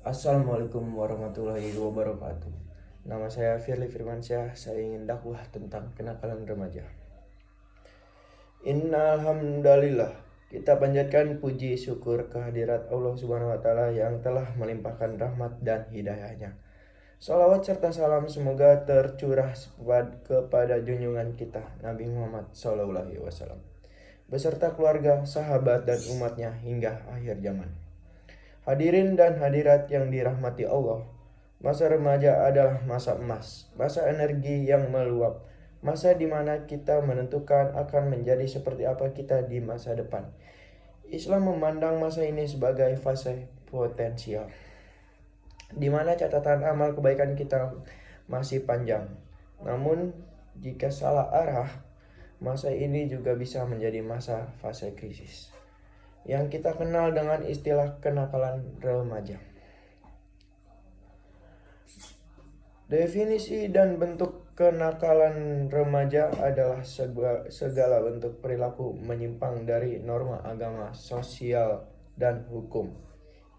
Assalamualaikum warahmatullahi wabarakatuh. Nama saya Firly Firmansyah. Saya ingin dakwah tentang kenakalan remaja. Innalhamdalillah. Kita panjatkan puji syukur kehadirat Allah Subhanahu wa taala yang telah melimpahkan rahmat dan hidayahnya. Salawat serta salam semoga tercurah kepada junjungan kita Nabi Muhammad SAW beserta keluarga, sahabat dan umatnya hingga akhir zaman. Hadirin dan hadirat yang dirahmati Allah, masa remaja adalah masa emas, masa energi yang meluap, masa di mana kita menentukan akan menjadi seperti apa kita di masa depan. Islam memandang masa ini sebagai fase potensial, di mana catatan amal kebaikan kita masih panjang. Namun, jika salah arah, masa ini juga bisa menjadi masa fase krisis yang kita kenal dengan istilah kenakalan remaja. Definisi dan bentuk kenakalan remaja adalah segala bentuk perilaku menyimpang dari norma agama, sosial, dan hukum.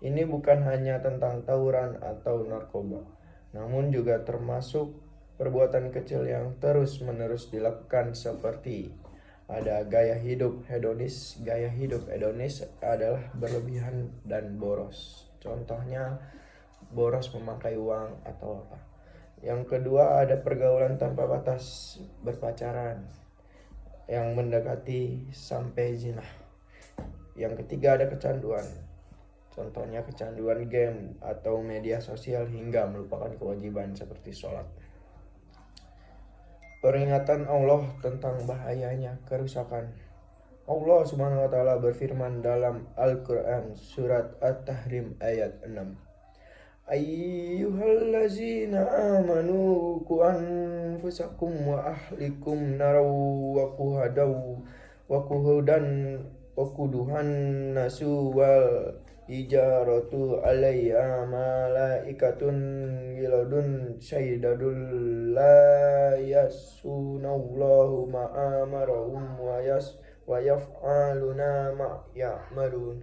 Ini bukan hanya tentang tawuran atau narkoba, namun juga termasuk perbuatan kecil yang terus-menerus dilakukan seperti ada gaya hidup hedonis. Gaya hidup hedonis adalah berlebihan dan boros. Contohnya boros memakai uang atau apa. Yang kedua ada pergaulan tanpa batas, berpacaran yang mendekati sampai zina. Yang ketiga ada kecanduan. Contohnya kecanduan game atau media sosial hingga melupakan kewajiban seperti sholat. Peringatan Allah tentang bahayanya kerusakan. Allah Subhanahu wa taala berfirman dalam Al-Qur'an surat At-Tahrim ayat 6. Ayyuhallazina amanu qu anfusakum wa ahlikum naraw wa quduhan nasu wal ijaratu alayya malaikatun giladun syaidatul la yasunallahu ma'amarahum wa yaf'aluna ma'yamarun.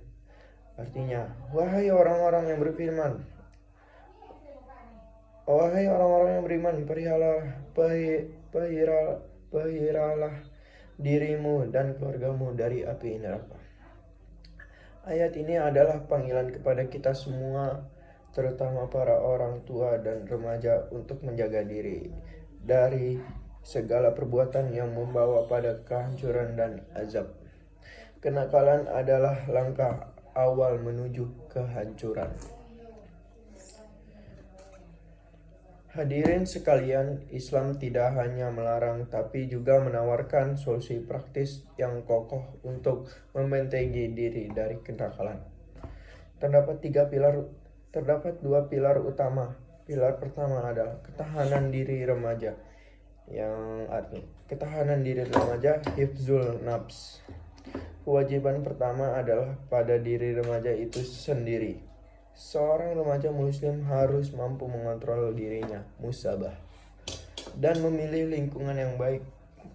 Artinya, wahai orang-orang yang beriman, perihalalah dirimu dan keluargamu dari api neraka. Ayat ini adalah panggilan kepada kita semua, terutama para orang tua dan remaja, untuk menjaga diri dari segala perbuatan yang membawa pada kehancuran dan azab. Kenakalan adalah langkah awal menuju kehancuran. Hadirin sekalian, Islam tidak hanya melarang tapi juga menawarkan solusi praktis yang kokoh untuk membentengi diri dari kenakalan. Terdapat dua pilar utama. Pilar pertama adalah ketahanan diri remaja, ketahanan diri remaja hifzul nafs. Kewajiban pertama adalah pada diri remaja itu sendiri. Seorang remaja muslim harus mampu mengontrol dirinya, musabah, dan memilih lingkungan yang baik.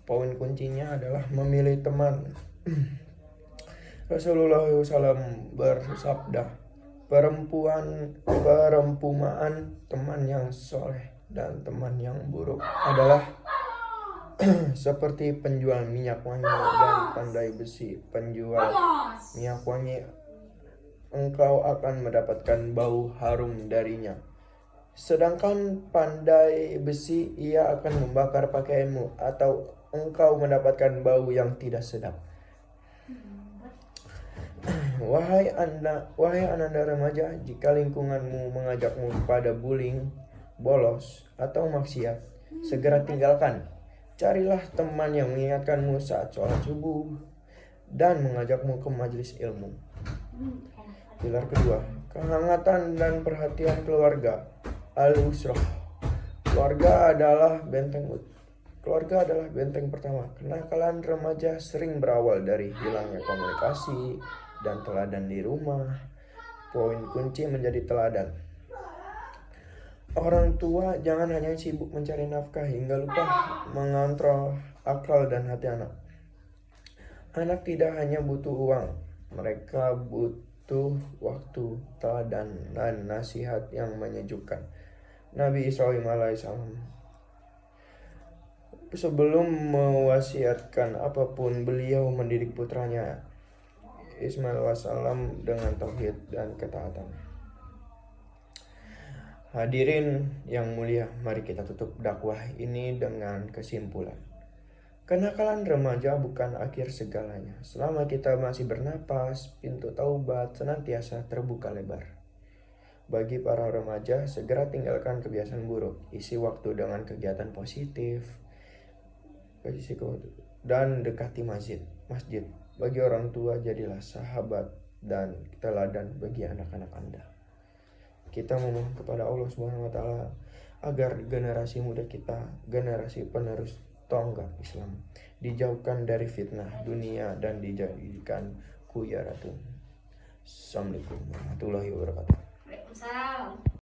Poin kuncinya adalah memilih teman. Rasulullah SAW bersabda, perempuan teman yang soleh dan teman yang buruk adalah seperti penjual minyak wangi dan pandai besi. Penjual minyak wangi, engkau akan mendapatkan bau harum darinya. Sedangkan pandai besi, ia akan membakar pakaianmu atau engkau mendapatkan bau yang tidak sedap. Wahai ananda remaja, jika lingkunganmu mengajakmu pada bullying, bolos, atau maksiat, segera tinggalkan. Carilah teman yang mengingatkanmu saat sholat subuh dan mengajakmu ke majelis ilmu. Pilar kedua, kehangatan dan perhatian keluarga. Al-usrah. Keluarga adalah benteng pertama. Kenakalan remaja sering berawal dari hilangnya komunikasi dan teladan di rumah. Poin kunci menjadi teladan. Orang tua jangan hanya sibuk mencari nafkah hingga lupa mengontrol akal dan hati anak. Anak tidak hanya butuh uang, mereka butuh waktu, teladan, dan nasihat yang menyejukkan. Nabi Ibrahim alaihissalam sebelum mewasiatkan apapun, beliau mendidik putranya Ismail wassalam dengan tauhid dan ketaatan. Hadirin yang mulia, mari kita tutup dakwah ini dengan kesimpulan. Kenakalan remaja bukan akhir segalanya. Selama kita masih bernapas, pintu taubat senantiasa terbuka lebar. Bagi para remaja, segera tinggalkan kebiasaan buruk. Isi waktu dengan kegiatan positif, dan dekati masjid. Bagi orang tua, jadilah sahabat dan teladan bagi anak-anak Anda. Kita memohon kepada Allah Subhanahu wa taala agar generasi muda kita, generasi penerus tonggak Islam, dijauhkan dari fitnah dunia dan dijadikan khuyaratul. Assalamualaikum warahmatullahi wabarakatuh. Waalaikumsalam.